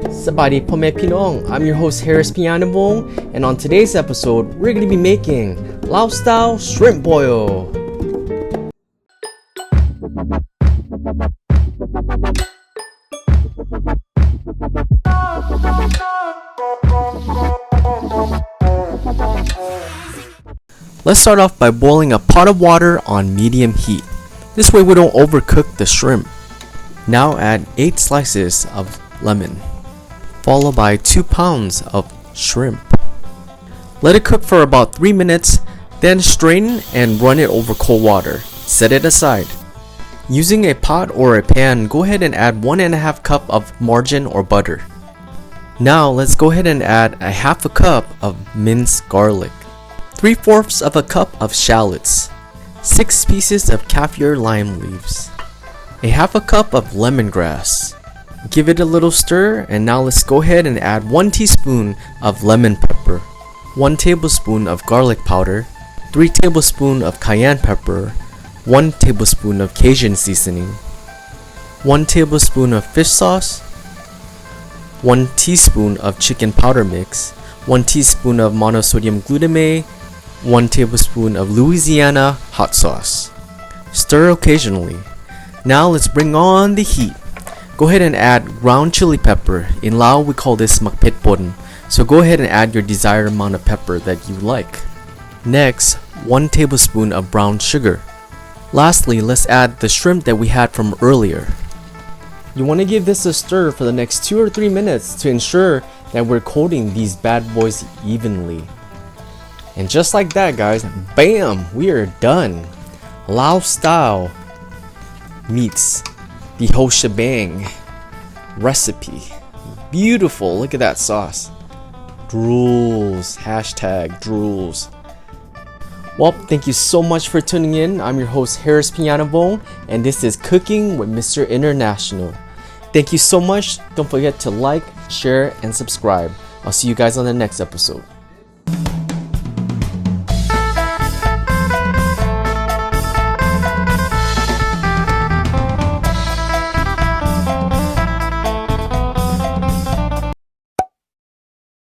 Sabadi Pome Pinong, I'm your host Harris Pianabong, and on today's episode, we're going to be making Lao style shrimp boil. Let's start off by boiling a pot of water on medium heat. This way we don't overcook the shrimp. Now add 8 slices of lemon, followed by 2 pounds of shrimp. Let it cook for about 3 minutes, then strain and run it over cold water. Set it aside. Using a pot or a pan, go ahead and add 1.5 cup of margarine or butter. Now let's go ahead and add a half a cup of minced garlic, 3/4 of a cup of shallots, 6 pieces of kaffir lime leaves, a half a cup of lemongrass. Give it a little stir, and now let's go ahead and add 1 teaspoon of lemon pepper, 1 tablespoon of garlic powder, 3 tablespoons of cayenne pepper, 1 tablespoon of Cajun seasoning, 1 tablespoon of fish sauce, 1 teaspoon of chicken powder mix, 1 teaspoon of monosodium glutamate, 1 tablespoon of Louisiana hot sauce. Stir occasionally. Now let's bring on the heat. Go ahead and add ground chili pepper. In Lao we call this makpetpon. So go ahead and add your desired amount of pepper that you like. Next, 1 tablespoon of brown sugar. Lastly, let's add the shrimp that we had from earlier. You want to give this a stir for the next 2 or 3 minutes to ensure that we're coating these bad boys evenly. And just like that, guys, bam, we are done. Lao style meets the whole shebang recipe. Beautiful, look at that sauce. Drools, hashtag drools. Well, thank you so much for tuning in. I'm your host Harris Pianabong, and this is Cooking with Mr. International. Thank you so much. Don't forget to like, share, and subscribe. I'll see you guys on the next episode.